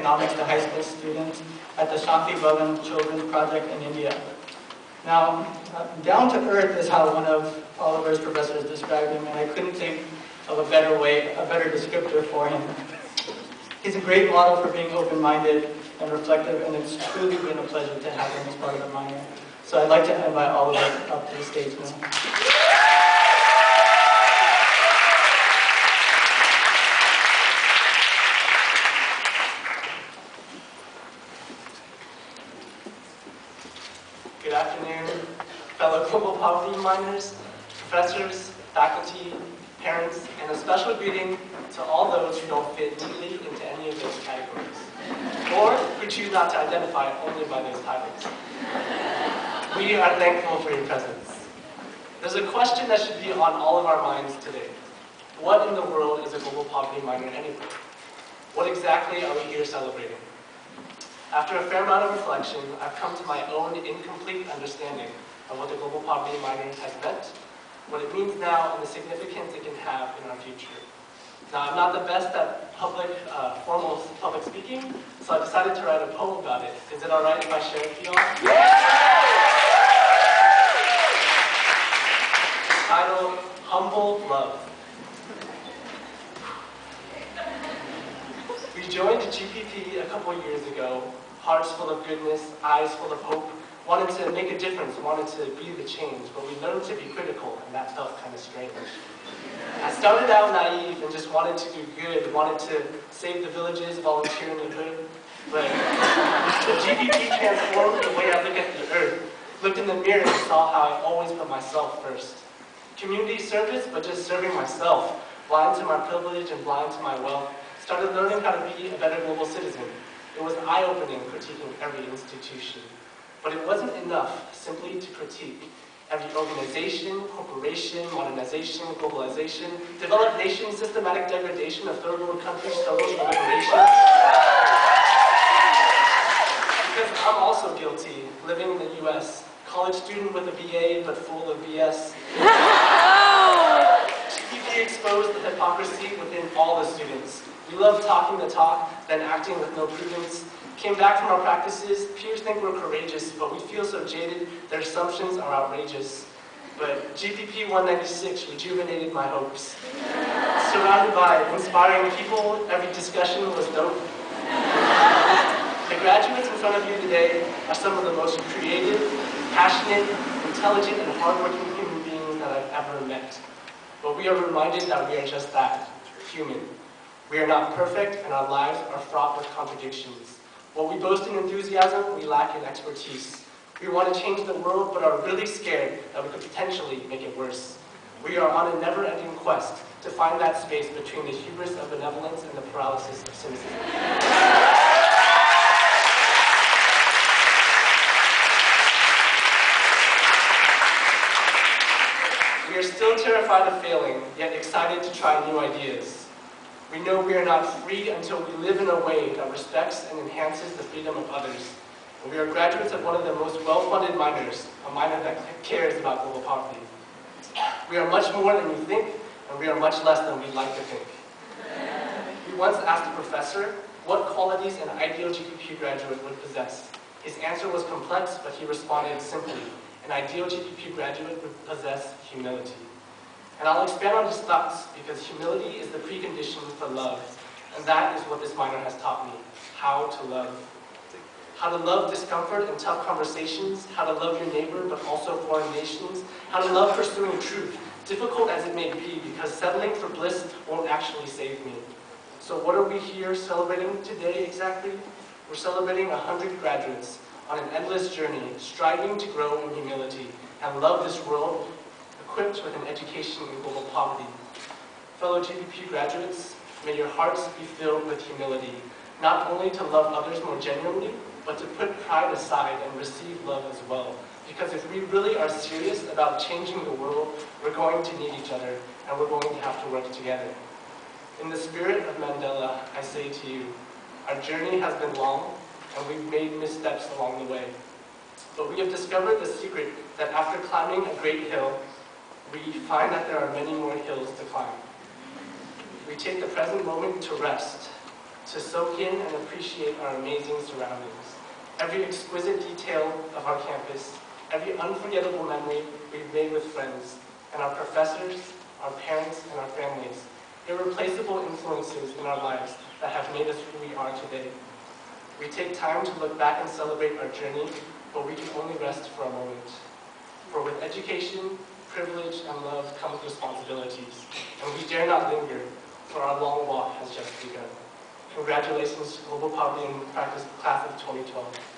economics to high school students at the Shanti Bhavan Children's Project in India. Now, down to earth is how one of Oliver's professors described him, and I couldn't think of a better descriptor for him. He's a great model for being open-minded and reflective, and it's truly been a pleasure to have him as part of the minor. So I'd like to invite Oliver up to the stage now. Good afternoon, fellow global poverty minors, professors, faculty, parents, and a special greeting to all those who don't fit neatly into any of those categories, or who choose not to identify only by those titles. We are thankful for your presence. There's a question that should be on all of our minds today. What in the world is a global poverty minor anyway? What exactly are we here celebrating? After a fair amount of reflection, I've come to my own incomplete understanding of what the global poverty minor has meant, what it means now, and the significance it can have in our future. Now, I'm not the best at formal public speaking, so I decided to write a poem about it. Is it all right if I share it with you all? It's titled, Humble Love. We joined GPP a couple years ago, hearts full of goodness, eyes full of hope, wanted to make a difference, wanted to be the change, but we learned to be critical, and that felt kind of strange. I started out naive and just wanted to do good, wanted to save the villages, volunteer in the hood, but the GPP transformed the way I look at the earth, looked in the mirror and saw how I always put myself first. Community service, but just serving myself, blind to my privilege and blind to my wealth, started learning how to be a better global citizen. It was eye-opening critiquing every institution. But it wasn't enough simply to critique every organization, corporation, modernization, globalization, developed nation, systematic degradation of third world countries, struggles for liberation. Because I'm also guilty, living in the US, college student with a BA but full of BS. GPP exposed the hypocrisy within all the students. We love talking the talk, then acting with no prudence. Came back from our practices, peers think we're courageous, but we feel so jaded, their assumptions are outrageous. But GPP 196 rejuvenated my hopes. Surrounded by inspiring people, every discussion was dope. The graduates in front of you today are some of the most creative, passionate, intelligent, and hardworking human beings that I've ever met. But we are reminded that we are just that, human. We are not perfect, and our lives are fraught with contradictions. While we boast in enthusiasm, we lack in expertise. We want to change the world, but are really scared that we could potentially make it worse. We are on a never-ending quest to find that space between the hubris of benevolence and the paralysis of cynicism. We are still terrified of failing, yet excited to try new ideas. We know we are not free until we live in a way that respects and enhances the freedom of others. And we are graduates of one of the most well-funded minors, a minor that cares about global poverty. We are much more than you think, and we are much less than we'd like to think. We once asked a professor what qualities an ideal GPP graduate would possess. His answer was complex, but he responded simply, an ideal GPP graduate would possess humility. And I'll expand on his thoughts, because humility is the precondition for love. And that is what this minor has taught me, how to love. How to love discomfort and tough conversations, how to love your neighbor, but also foreign nations, how to love pursuing truth, difficult as it may be, because settling for bliss won't actually save me. So what are we here celebrating today exactly? We're celebrating 100 graduates on an endless journey, striving to grow in humility and love this world, equipped with an education in global poverty. Fellow GPP graduates, may your hearts be filled with humility, not only to love others more genuinely, but to put pride aside and receive love as well. Because if we really are serious about changing the world, we're going to need each other, and we're going to have to work together. In the spirit of Mandela, I say to you, our journey has been long, and we've made missteps along the way. But we have discovered the secret that after climbing a great hill, we find that there are many more hills to climb. We take the present moment to rest, to soak in and appreciate our amazing surroundings, every exquisite detail of our campus, every unforgettable memory we've made with friends, and our professors, our parents, and our families, irreplaceable influences in our lives that have made us who we are today. We take time to look back and celebrate our journey, but we can only rest for a moment. For with education, privilege, and love comes responsibilities, and we dare not linger, for our long walk has just begun. Congratulations, Global Poverty and Practice Class of 2012.